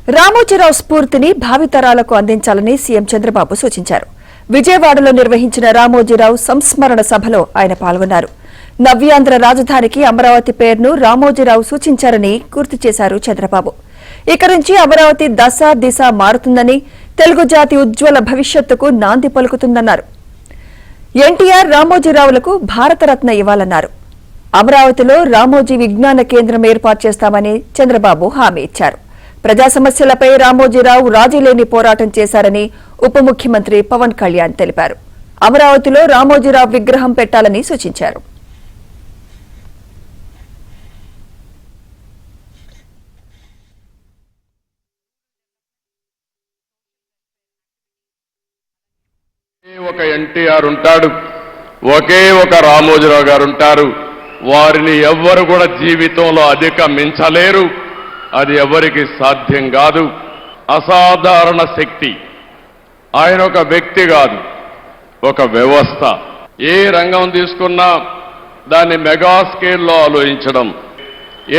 రామోజీరావు స్ఫూర్తిని భావితరాలకు అందించాలని సీఎం చంద్రబాబు సూచించారు. విజయవాడలో నిర్వహించిన రామోజీరావు సంస్మరణ సభలో ఆయన పాల్గొన్నారు. నవ్యాంధ్ర రాజధానికి అమరావతి పేరును రామోజీరావు సూచించారని గుర్తు చేశారు చంద్రబాబు. ఇక నుంచి అమరావతి దశ దిశ మారుతుందని, తెలుగు జాతి ఉజ్వల భవిష్యత్తుకు నాంది పలుకుతుందన్నారు. ఎన్టీఆర్ రామోజీరావులకు భారతరత్న ఇవ్వాలన్నారు. అమరావతిలో రామోజీ విజ్ఞాన కేంద్రం ఏర్పాటు చేస్తామని చంద్రబాబు హామీ ఇచ్చారు. ప్రజా సమస్యలపై రామోజీరావు రాజీలేని పోరాటం చేశారని ఉప ముఖ్యమంత్రి పవన్ కళ్యాణ్ తెలిపారు. అమరావతిలో రామోజీరావు విగ్రహం పెట్టాలని సూచించారు. ఒక ఎన్టీఆర్ ఉంటాడు, ఒకే ఒక రామోజీరావు గారు ఉంటారు. వారిని ఎవ్వరు కూడా జీవితంలో అధిగమించలేరు. అది ఎవరికి సాధ్యం కాదు. అసాధారణ శక్తి. ఆయన ఒక వ్యక్తి కాదు, ఒక వ్యవస్థ. ఏ రంగం తీసుకున్నా దాన్ని మెగా స్కేల్లో ఆలోచించడం.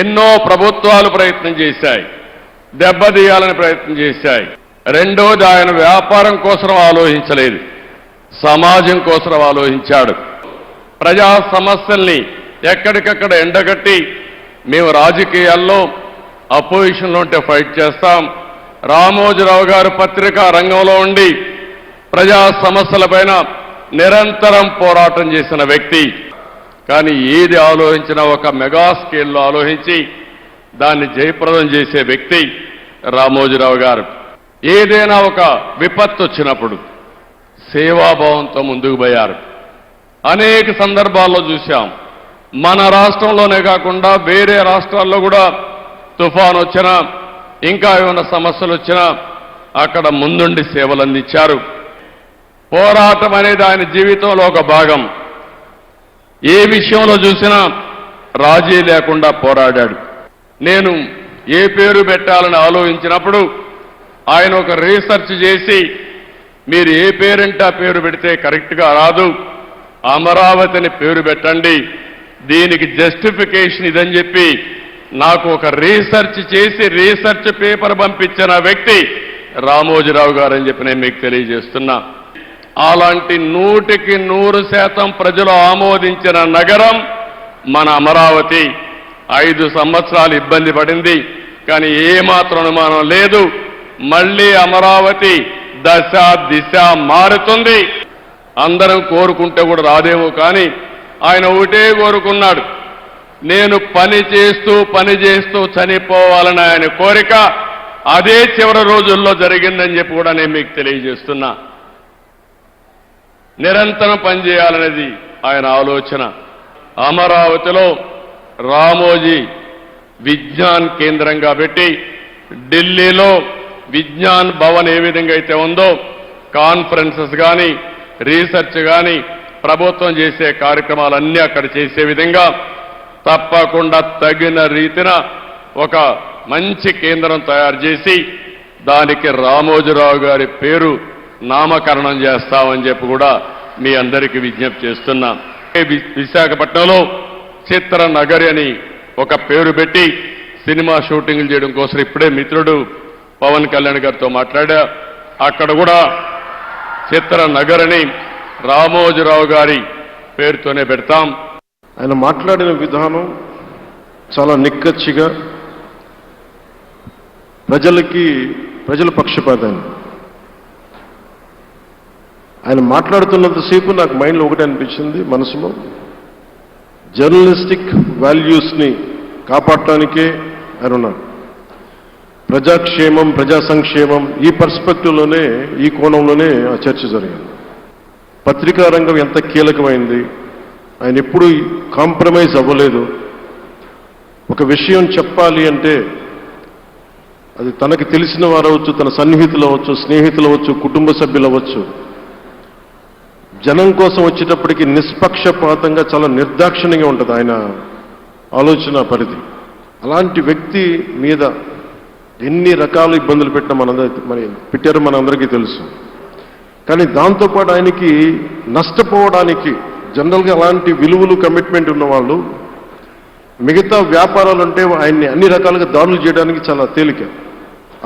ఎన్నో ప్రభుత్వాలు ప్రయత్నం చేశాయి, దెబ్బతీయాలని ప్రయత్నం చేశాయి. రెండోది, ఆయన వ్యాపారం కోసం ఆలోచించలేదు, సమాజం కోసం ఆలోచించాడు. ప్రజా సమస్యల్ని ఎక్కడికక్కడ ఎండగట్టి, మేము రాజకీయాల్లో అపోజిషన్లో ఉంటే ఫైట్ చేస్తాం. రామోజీరావు గారు పత్రికా రంగంలో ఉండి ప్రజా సమస్యలపైన నిరంతరం పోరాటం చేసిన వ్యక్తి. కానీ ఏది ఆలోచించినా ఒక మెగా స్కేల్లో ఆలోచించి దాన్ని జయప్రదం చేసే వ్యక్తి రామోజీరావు గారు. ఏదైనా ఒక విపత్తు వచ్చినప్పుడు సేవాభావంతో ముందుకు పోయారు. అనేక సందర్భాల్లో చూశాం. మన రాష్ట్రంలోనే కాకుండా వేరే రాష్ట్రాల్లో కూడా తుఫాను వచ్చినా, ఇంకా ఏమైనా సమస్యలు వచ్చినా అక్కడ ముందుండి సేవలు అందించారు. పోరాటం అనేది ఆయన జీవితంలో ఒక భాగం. ఏ విషయంలో చూసినా రాజీ లేకుండా పోరాడాడు. నేను ఏ పేరు పెట్టాలని ఆలోచించినప్పుడు ఆయన ఒక రీసెర్చ్ చేసి, మీరు ఏ పేరంటే ఆ పేరు పెడితే కరెక్ట్గా రాదు, అమరావతిని పేరు పెట్టండి, దీనికి జస్టిఫికేషన్ ఇదని చెప్పి నాకు ఒక రీసెర్చ్ చేసి రీసెర్చ్ పేపర్ పంపించిన వ్యక్తి రామోజీరావు గారు అని చెప్పి నేను మీకు తెలియజేస్తున్నా. అలాంటి 100% ప్రజలు ఆమోదించిన నగరం మన అమరావతి. 5 సంవత్సరాలు ఇబ్బంది పడింది, కానీ ఏమాత్రం అనుమానం లేదు, మళ్ళీ అమరావతి దశ దిశ మారుతుంది. అందరం కోరుకుంటే కూడా రాదేమో, కానీ ఆయన ఒకటే కోరుకున్నాడు, నేను పని చేస్తూ చనిపోవాలని ఆయన కోరిక. అదే చివరి రోజుల్లో జరిగిందని చెప్పి కూడా నేను మీకు తెలియజేస్తున్నా. నిరంతరం పనిచేయాలనేది ఆయన ఆలోచన. అమరావతిలో రామోజీ విజ్ఞాన్ కేంద్రంగా పెట్టి, ఢిల్లీలో విజ్ఞాన్ భవన్ ఏ విధంగా అయితే ఉందో, కాన్ఫరెన్సెస్ కానీ రీసెర్చ్ కానీ ప్రభుత్వం చేసే కార్యక్రమాలన్నీ అక్కడ చేసే విధంగా తప్పకుండా తగిన రీతిన ఒక మంచి కేంద్రం తయారు చేసి దానికి రామోజీరావు గారి పేరు నామకరణం చేస్తామని చెప్పి కూడా మీ అందరికీ విజ్ఞప్తి చేస్తున్నా. విశాఖపట్నంలో చిత్ర నగరి అని ఒక పేరు పెట్టి సినిమా షూటింగ్లు చేయడం కోసం ఇప్పుడే మిత్రుడు పవన్ కళ్యాణ్ గారితో మాట్లాడా. అక్కడ కూడా చిత్ర నగరని రామోజీరావు గారి పేరుతోనే పెడతాం. ఆయన మాట్లాడిన విధానం చాలా నిక్కచ్చిగా, ప్రజల పక్షపాతాన్ని. ఆయన మాట్లాడుతున్నంతసేపు నాకు మైండ్లో ఒకటే అనిపించింది, మనసులో జర్నలిస్టిక్ వాల్యూస్ని కాపాడటానికే ఆయన ఉన్నారు. ప్రజాక్షేమం, ప్రజా సంక్షేమం, ఈ పర్స్పెక్టివ్లోనే, ఈ కోణంలోనే ఆ చర్చ జరిగింది. పత్రికా రంగం ఎంత కీలకమైంది, ఆయన ఎప్పుడూ కాంప్రమైజ్ అవ్వలేదు. ఒక విషయం చెప్పాలి అంటే అది తనకి తెలిసిన వారు అవ్వచ్చు, తన సన్నిహితులు అవ్వచ్చు, స్నేహితులు అవ్వచ్చు, కుటుంబ సభ్యులు అవ్వచ్చు, జనం కోసం వచ్చేటప్పటికి నిష్పక్షపాతంగా చాలా నిర్దాక్షిణ్యంగా ఉంటుంది ఆయన ఆలోచన పరిధి. అలాంటి వ్యక్తి మీద ఎన్ని రకాల ఇబ్బందులు పెట్టారో మనందరికీ తెలుసు. కానీ దాంతోపాటు ఆయనకి నష్టపోవడానికి, జనరల్గా అలాంటి విలువలు కమిట్మెంట్ ఉన్నవాళ్ళు మిగతా వ్యాపారాలు అంటే ఆయన్ని అన్ని రకాలుగా దాడులు చేయడానికి చాలా తేలిక.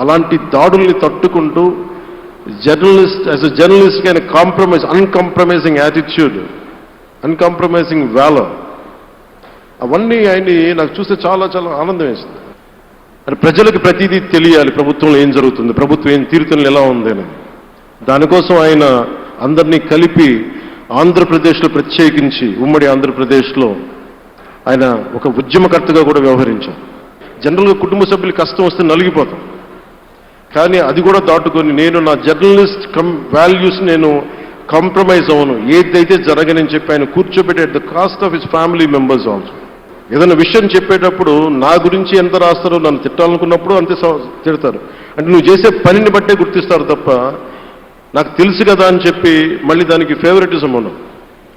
అలాంటి దాడుల్ని తట్టుకుంటూ జర్నలిస్ట్ అయిన అన్కాంప్రమైజింగ్ యాటిట్యూడ్, అన్కాంప్రమైజింగ్ వ్యాలర్, అవన్నీ ఆయన్ని నాకు చూస్తే చాలా చాలా ఆనందం వేసింది. మరి ప్రజలకు ప్రతిదీ తెలియాలి, ప్రభుత్వంలో ఏం జరుగుతుంది, ప్రభుత్వం ఏం తీరుతెన్నులు ఎలా ఉంది అని. దానికోసం ఆయన అందరినీ కలిపి ఆంధ్రప్రదేశ్లో, ప్రత్యేకించి ఉమ్మడి ఆంధ్రప్రదేశ్లో ఆయన ఒక ఉద్యమకర్తగా కూడా వ్యవహరించారు. జనరల్గా కుటుంబ సభ్యులు కష్టం వస్తే నలిగిపోతాం, కానీ అది కూడా దాటుకొని నేను నా జర్నలిస్ట్ వాల్యూస్ నేను కాంప్రమైజ్ అవ్వను, ఏదైతే జరగనని చెప్పి ఆయన కూర్చోబెట్టి at the cost of his family members also. ఏదైనా విషయం చెప్పేటప్పుడు నా గురించి ఎంత రాస్తారో, నన్ను తిట్టాలనుకున్నప్పుడు అంతే తిడతారు. అంటే నువ్వు చేసే పనిని బట్టే గుర్తిస్తారు తప్ప నాకు తెలుసు కదా అని చెప్పి మళ్ళీ దానికి ఫేవరెటిజం ఉండదు.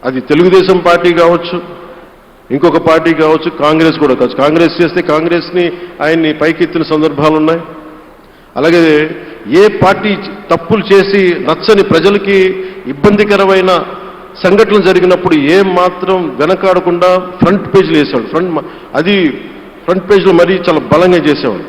అది తెలుగుదేశం పార్టీ కావచ్చు, ఇంకొక పార్టీ కావచ్చు, కాంగ్రెస్ కూడా కావచ్చు. కాంగ్రెస్ చేస్తే కాంగ్రెస్ని ఆయన్ని పైకెత్తిన సందర్భాలు ఉన్నాయి. అలాగే ఏ పార్టీ తప్పులు చేసి నచ్చని ప్రజలకి ఇబ్బందికరమైన సంఘటనలు జరిగినప్పుడు ఏం మాత్రం వెనకాడకుండా ఫ్రంట్ పేజీలు వేసేవాడు. ఫ్రంట్ పేజీలో మరీ చాలా బలంగా చేసేవాడు.